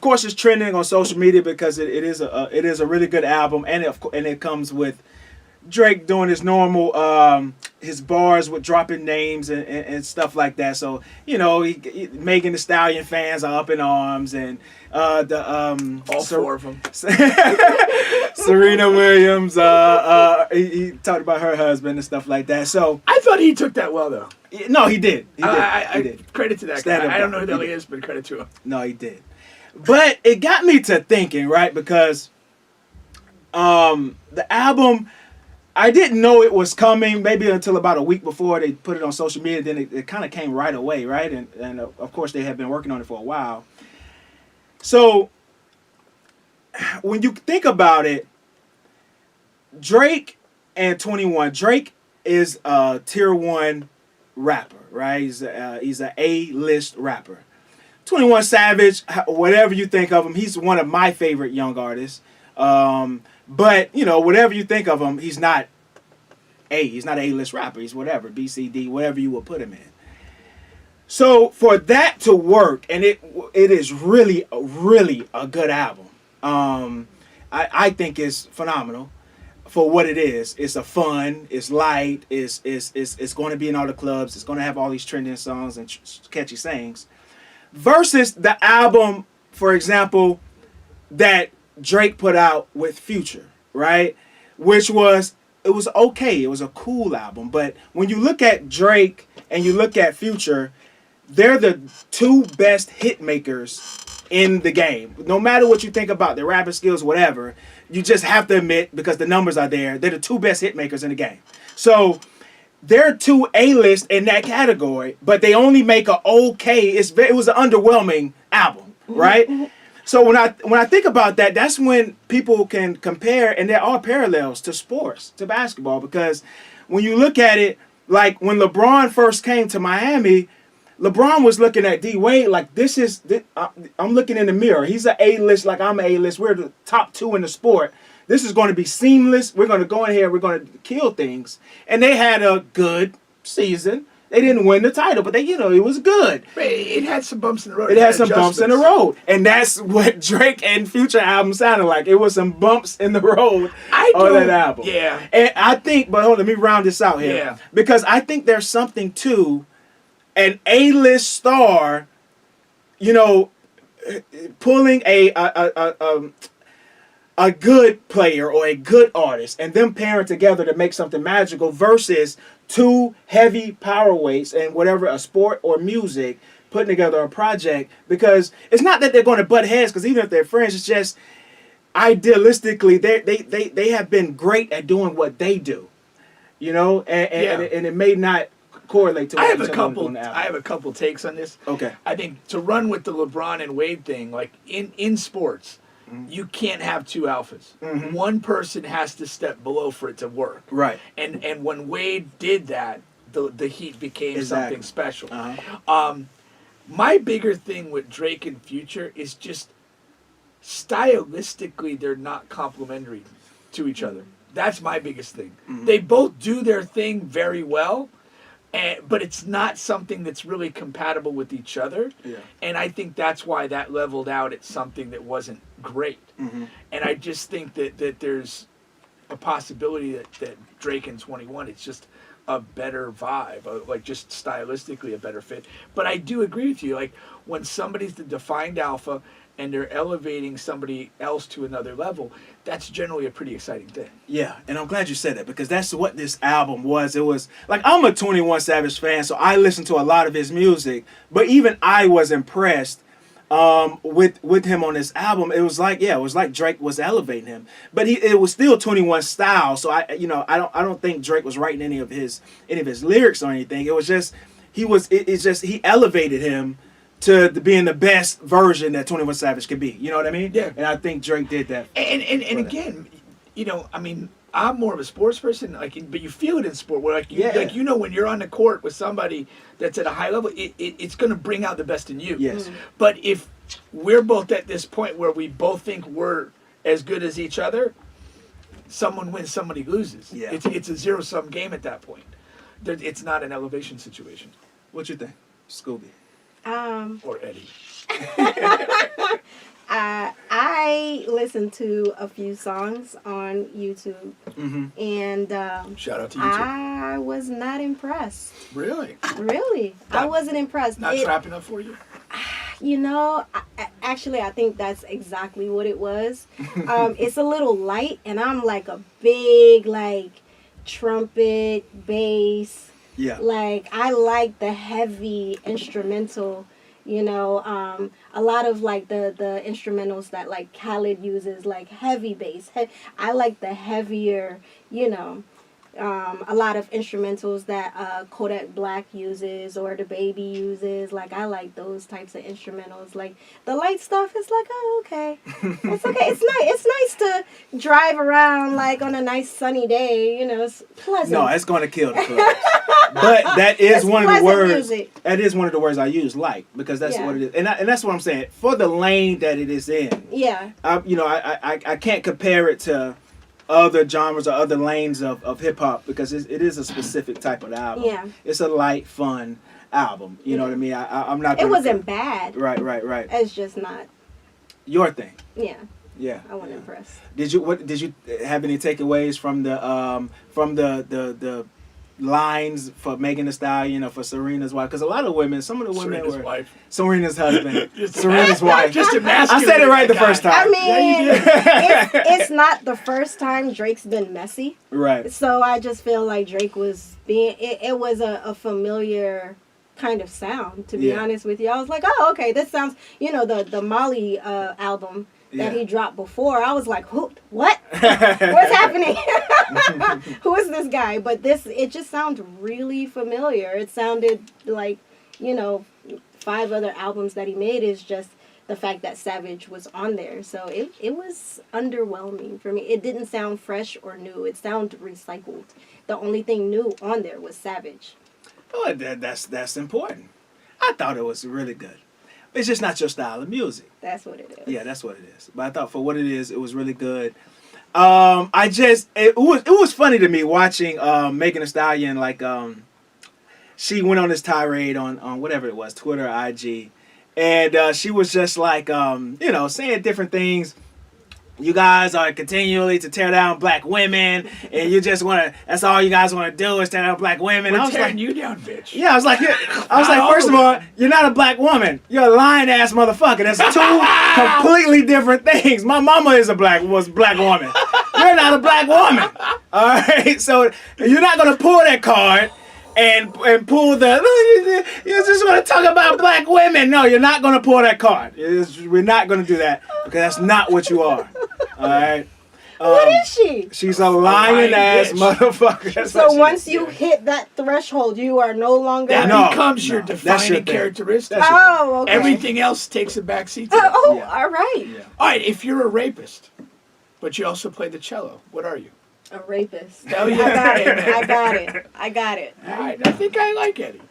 course, it's trending on social media because it is a really good album, and it comes with Drake doing his normal his bars with dropping names and stuff like that. So Megan Thee Stallion fans are up in arms, and all four of them. Serena Williams, he talked about her husband and stuff like that. So I thought he took that well, though. No, he did. He did. Credit to that guy. I don't know who the hell he is, but credit to him. No, he did. But it got me to thinking, right? Because the album, I didn't know it was coming maybe until about a week before they put it on social media. Then it kind of came right away, right? And of course, they had been working on it for a while. So when you think about it, Drake and 21, Drake is a tier 1 rapper, right? He's a A-list rapper. 21 Savage, whatever you think of him, he's one of my favorite young artists. But whatever you think of him, he's not an A-list rapper. He's whatever, B, C, D, whatever you would put him in. So for that to work, and it is really a good album. I think it's phenomenal for what it is. It's a fun, it's light, it's going to be in all the clubs. It's going to have all these trending songs and catchy sayings. Versus the album, for example, that Drake put out with Future, right? Which was okay. It was a cool album. But when you look at Drake and you look at Future, they're the two best hit makers in the game. No matter what you think about their rapping skills, whatever, you just have to admit, because the numbers are there, they're the two best hit makers in the game. So they're two A-list in that category, but they only make a okay. It was an underwhelming album, right? Mm-hmm. So when I think about that, that's when people can compare, and there are parallels to sports, to basketball, because when you look at it, like when LeBron first came to Miami, LeBron was looking at D-Wade like, I'm looking in the mirror. He's an A-list like I'm an A-list. We're the top 2 in the sport. This is going to be seamless. We're going to go in here. We're going to kill things. And they had a good season. They didn't win the title, but it was good. It had some bumps in the road. It had some bumps in the road. And that's what Drake and Future album sounded like. It was some bumps in the road on that album. Yeah. And I think, but hold on, let me round this out here. Yeah. Because I think there's something to an A-list star, pulling a good player or a good artist and them pairing together to make something magical versus two heavy power weights and whatever, a sport or music, putting together a project. Because it's not that they're going to butt heads, because even if they're friends, it's just idealistically they have been great at doing what they do, and it may not correlate to what I have a couple takes on this. Okay. I think to run with the LeBron and Wade thing, like in sports, you can't have two alphas. Mm-hmm. One person has to step below for it to work. Right. And when Wade did that, the Heat became something special. Uh-huh. My bigger thing with Drake and Future is just stylistically they're not complementary to each other. That's my biggest thing. Mm-hmm. They both do their thing very well. But it's not something that's really compatible with each other. Yeah. And I think that's why that leveled out at something that wasn't great. Mm-hmm. And I just think that there's a possibility that Drake and 21, it's just a better vibe, like just stylistically a better fit. But I do agree with you. Like when somebody's the defined alpha and they're elevating somebody else to another level, that's generally a pretty exciting thing. Yeah, and I'm glad you said that, because that's what this album was. It was, like, I'm a 21 Savage fan, so I listen to a lot of his music, but even I was impressed with him on this album. It was like Drake was elevating him, but it was still 21 style. So I don't think Drake was writing any of his lyrics or anything. It was just he elevated him to being the best version that 21 Savage could be. You know what I mean? Yeah. And I think Drake did that. And again, I'm more of a sports person, but you feel it in sport where when you're on the court with somebody that's at a high level, it's going to bring out the best in you. Yes. But if we're both at this point where we both think we're as good as each other, someone wins, somebody loses. Yeah. It's a zero-sum game at that point. It's not an elevation situation. What you think, Scooby? Or Eddie. listened to a few songs on YouTube, and Shout out to you too. I was not impressed. Really? Really, I wasn't impressed. Not trap enough for you? You know, actually, I think that's exactly what it was. It's a little light, and I'm like a big, like, trumpet, bass. Yeah. Like, I like the heavy instrumental, you know. A lot of, like, the instrumentals that, like, Khaled uses, like, heavy bass. I like the heavier, you know. A lot of instrumentals that Kodak Black uses or the Baby uses. Like, I like those types of instrumentals. Like, the light stuff is like, oh, okay. It's okay. It's nice to drive around, like, on a nice sunny day. You know, it's pleasant. No, it's going to kill the clubs. But that is It's one of the pleasant words. music. That is one of the words I use, like, because that's Yeah. what it is. And that's what I'm saying. For the lane that it is in, Yeah. I can't compare it to other genres or other lanes of hip hop because it is a specific type of album. Yeah. It's a light, fun album. You know what I mean? I'm not. It gonna- wasn't bad. Right. It's just not. Your thing. Yeah. Yeah. I wasn't impressed. Did you have any takeaways from the lines for Megan Thee Stallion or for Serena's wife? Because a lot of women, some of the women Serena's were wife. Serena's husband, Just Serena's wife. Just I emasculate said it right the that guy. first time. I mean, Yeah, you did. it's not the first time Drake's been messy. Right. So I just feel like Drake was being, it was a familiar kind of sound, to be Yeah. honest with you. I was like, oh, okay, this sounds, you know, the Molly album that Yeah. he dropped before. I was like, who, what? What's happening? Who is this guy? But it just sounds really familiar. It sounded like, you know, 5 other albums that he made is just the fact that Savage was on there. So it was underwhelming for me. It didn't sound fresh or new. It sounded recycled. The only thing new on there was Savage. Oh, that's important. I thought it was really good. It's just not your style of music. That's what it is. Yeah, that's what it is. But I thought for what it is, it was really good. It was funny to me watching Megan Thee Stallion, like she went on this tirade on whatever it was, Twitter, IG, and she was just like saying different things. You guys are continually to tear down black women, and you just want to. That's all you guys want to do is tear down black women. We're I was tearing like, you down, bitch. yeah, I was like, Not first of all, you're not a black woman. You're a lying ass motherfucker. That's 2 completely different things. My mama is a black woman. You're not a black woman. All right, so you're not gonna pull that card and pull the. You just want to talk about black women. No, you're not gonna pull that card. We're not gonna do that because that's not what you are. All right. What is she? She's a lying ass bitch. motherfucker. That's what So she once is. you hit that threshold, you are no longer. That No, becomes your no, that's your defining thing. characteristic. That's your Oh, okay. Everything else takes a backseat to that. Oh, Yeah. all right. Yeah. All right, if you're a rapist, but you also play the cello, what are you? A rapist. Hell yeah. I got it. Amen. I got it. I got it. All right, I think I like Eddie.